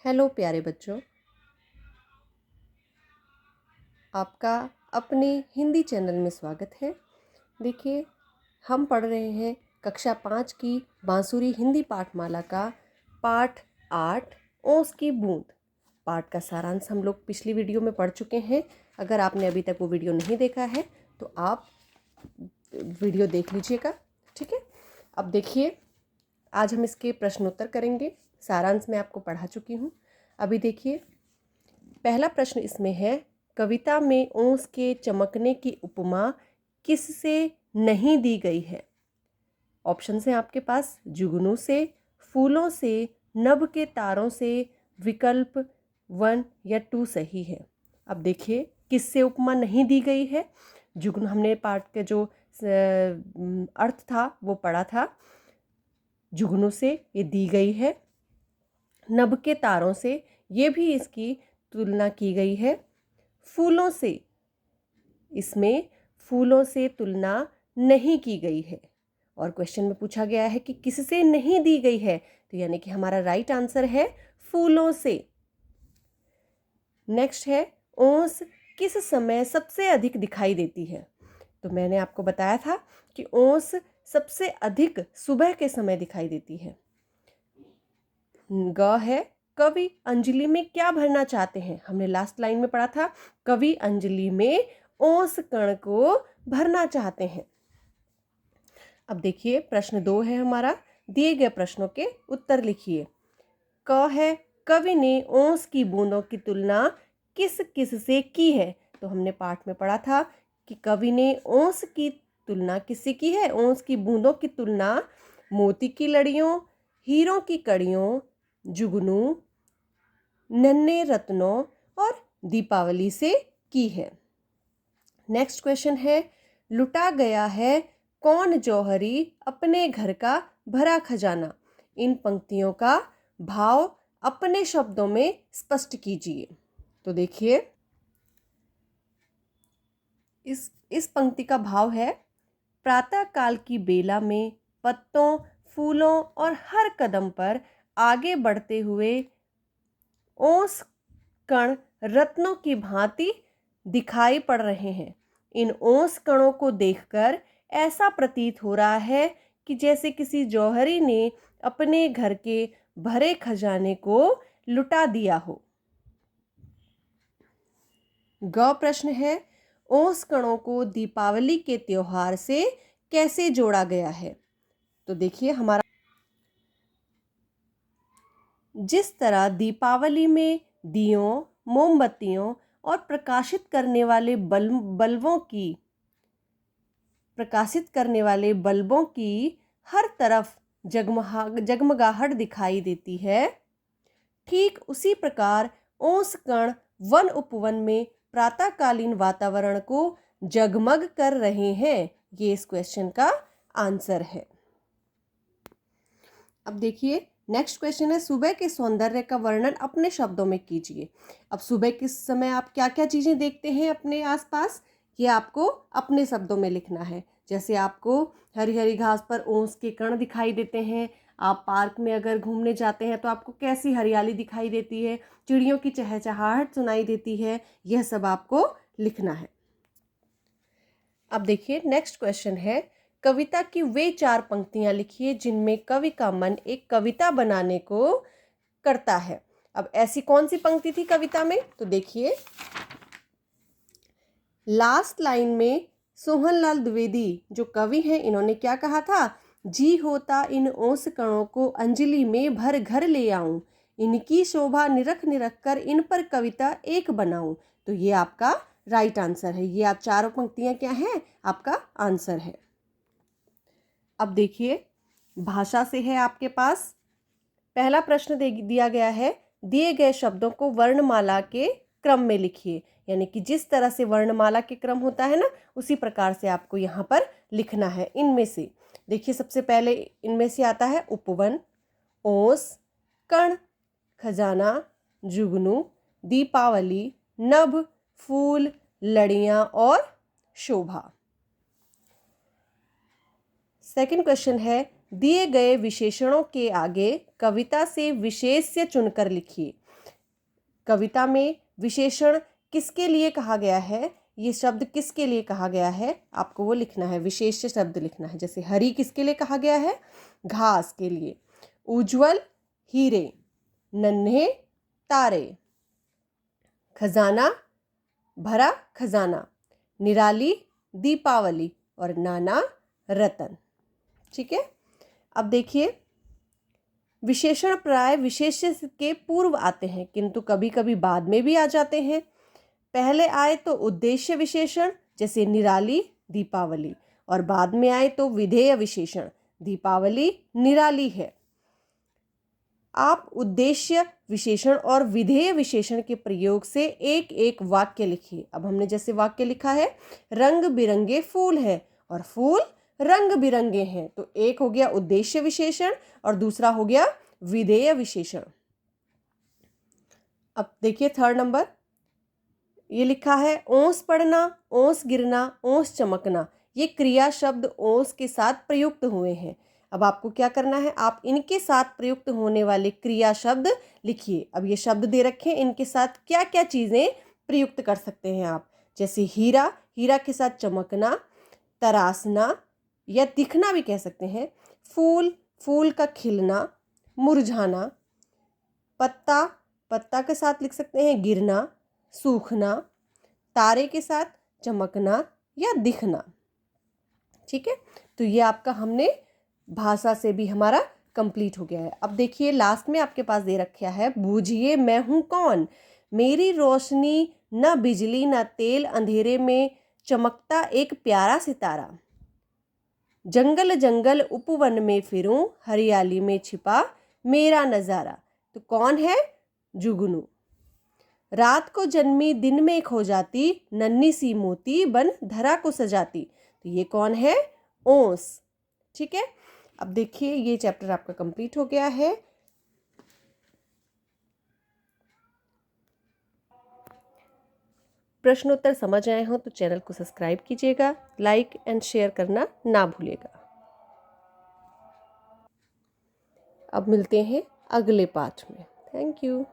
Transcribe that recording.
Hello प्यारे बच्चों, आपका अपने हिंदी चैनल में स्वागत है। देखिए, हम पढ़ रहे हैं कक्षा 5 की बांसुरी हिंदी पाठमाला का पाठ 8 ओस की बूंद। पाठ का सारांश हम लोग पिछली वीडियो में पढ़ चुके हैं। अगर आपने अभी तक वो वीडियो नहीं देखा है तो आप वीडियो देख लीजिएगा, ठीक है। अब देखिए, आज हम इसके प्रश्नोत्तर करेंगे। सारांश मैं आपको पढ़ा चुकी हूँ। अभी देखिए, पहला प्रश्न इसमें है, कविता में ओस के चमकने की उपमा किससे नहीं दी गई है। ऑप्शन हैं आपके पास, जुगनू से, फूलों से, नभ के तारों से, विकल्प 1 या 2 सही है। अब देखिए, किससे उपमा नहीं दी गई है। जुगनू, हमने पाठ के जो अर्थ था वो पढ़ा था। जुगनू से ये दी गई है। नभ के तारों से ये भी इसकी तुलना की गई है। फूलों से, इसमें फूलों से तुलना नहीं की गई है। और क्वेश्चन में पूछा गया है कि किससे नहीं दी गई है, तो यानी कि हमारा राइट आंसर है फूलों से। नेक्स्ट है, ओस किस समय सबसे अधिक दिखाई देती है। तो मैंने आपको बताया था कि ओस सबसे अधिक सुबह के समय दिखाई देती है। ग है, कवि अंजलि में क्या भरना चाहते हैं। हमने लास्ट लाइन में पढ़ा था, कवि अंजलि में ओस कण को भरना चाहते हैं। अब देखिए, प्रश्न 2 है हमारा, दिए गए प्रश्नों के उत्तर लिखिए। क है, कवि ने ओस की बूंदों की तुलना किस किस से की है। तो हमने पाठ में पढ़ा था कि कवि ने ओस की तुलना किससे की है। ओस की बूंदों की तुलना मोती की लड़ियों, हीरों की कड़ियों, जुगनू, नन्हे रत्नों और दीपावली से की है। नेक्स्ट क्वेश्चन है, लुटा गया है कौन जौहरी अपने घर का भरा खजाना। इन पंक्तियों का भाव अपने शब्दों में स्पष्ट कीजिए। तो देखिए, इस पंक्ति का भाव है, प्रातः काल की बेला में पत्तों, फूलों और हर कदम पर आगे बढ़ते हुए ओस कण रत्नों की भांति दिखाई पड़ रहे हैं। इन ओस कणों को देखकर ऐसा प्रतीत हो रहा है कि जैसे किसी जौहरी ने अपने घर के भरे खजाने को लुटा दिया हो। ग प्रश्न है, ओस कणों को दीपावली के त्योहार से कैसे जोड़ा गया है। तो देखिए, हमारा जिस तरह दीपावली में दियों, मोमबत्तियों और प्रकाशित करने वाले बल्बों की हर तरफ जगमगाहट दिखाई देती है, ठीक उसी प्रकार ओस कण वन उपवन में प्रातःकालीन वातावरण को जगमग कर रहे हैं। ये इस क्वेश्चन का आंसर है। अब देखिए, नेक्स्ट क्वेश्चन है, सुबह के सौंदर्य का वर्णन अपने शब्दों में कीजिए। अब सुबह के समय आप क्या क्या चीजें देखते हैं अपने आसपास, ये आपको अपने शब्दों में लिखना है। जैसे आपको हरी हरी घास पर ओस के कण दिखाई देते हैं। आप पार्क में अगर घूमने जाते हैं तो आपको कैसी हरियाली दिखाई देती है, चिड़ियों की चहचहाहट सुनाई देती है, यह सब आपको लिखना है। अब देखिए, नेक्स्ट क्वेश्चन है, कविता की वे 4 पंक्तियां लिखिए जिनमें कवि का मन एक कविता बनाने को करता है। अब ऐसी कौन सी पंक्ति थी कविता में, तो देखिए, लास्ट लाइन में सोहनलाल द्विवेदी जो कवि हैं, इन्होंने क्या कहा था, जी होता इन ओस कणों को अंजलि में भर घर ले आऊं, इनकी शोभा निरख निरख कर इन पर कविता एक बनाऊं। तो ये आपका राइट आंसर है। ये आप चारों पंक्तियां क्या हैं, आपका आंसर है। अब देखिए, भाषा से है आपके पास। पहला प्रश्न दिया गया है, दिए गए शब्दों को वर्णमाला के क्रम में लिखिए। यानी कि जिस तरह से वर्णमाला के क्रम होता है ना, उसी प्रकार से आपको यहाँ पर लिखना है। इनमें से देखिए, सबसे पहले इनमें से आता है उपवन, ओस, कण, खजाना, जुगनू, दीपावली, नभ, फूल, लड़ियां और शोभा। सेकंड क्वेश्चन है, दिए गए विशेषणों के आगे कविता से विशेष्य चुनकर लिखिए। कविता में विशेषण किसके लिए कहा गया है, ये शब्द किसके लिए कहा गया है, आपको वो लिखना है, विशेष्य शब्द लिखना है। जैसे हरी किसके लिए कहा गया है, घास के लिए। उज्ज्वल हीरे, नन्हे तारे। खजाना भरा खजाना, निराली दीपावली और नाना रतन। ठीक है। अब देखिए, विशेषण प्राय विशेष्य के पूर्व आते हैं किंतु कभी कभी बाद में भी आ जाते हैं। पहले आए तो उद्देश्य विशेषण जैसे निराली दीपावली, और बाद में आए तो विधेय विशेषण, दीपावली निराली है। आप उद्देश्य विशेषण और विधेय विशेषण के प्रयोग से एक एक वाक्य लिखिए। अब हमने जैसे वाक्य लिखा है, रंग बिरंगे फूल हैं और फूल रंग बिरंगे हैं, तो एक हो गया उद्देश्य विशेषण और दूसरा हो गया विधेय विशेषण। अब देखिए थर्ड नंबर, ये लिखा है ओस पड़ना, ओस गिरना, ओस चमकना। ये क्रिया शब्द ओस के साथ प्रयुक्त हुए हैं। अब आपको क्या करना है, आप इनके साथ प्रयुक्त होने वाले क्रिया शब्द लिखिए। अब ये शब्द दे रखे हैं, इनके साथ क्या क्या चीज़ें प्रयुक्त कर सकते हैं आप। जैसे हीरा, हीरा के साथ चमकना, तरासना या दिखना भी कह सकते हैं। फूल, फूल का खिलना, मुरझाना। पत्ता, पत्ता के साथ लिख सकते हैं गिरना, सूखना। तारे के साथ चमकना या दिखना। ठीक है, तो ये आपका हमने भाषा से भी हमारा कंप्लीट हो गया है। अब देखिए लास्ट में आपके पास दे रखा है, बूझिए मैं हूँ कौन, मेरी रोशनी न बिजली न तेल, अंधेरे में चमकता एक प्यारा सितारा। जंगल जंगल उपवन में फिरूं, हरियाली में छिपा मेरा नज़ारा। तो कौन है, जुगनू। रात को जन्मी दिन में खो जाती, नन्ही सी मोती बन धरा को सजाती। तो ये कौन है, ओस। ठीक है, अब देखिए ये चैप्टर आपका कंप्लीट हो गया है। प्रश्नोत्तर समझ आए हो तो चैनल को सब्सक्राइब कीजिएगा, लाइक एंड शेयर करना ना भूलिएगा। अब मिलते हैं अगले पाठ में। Thank you.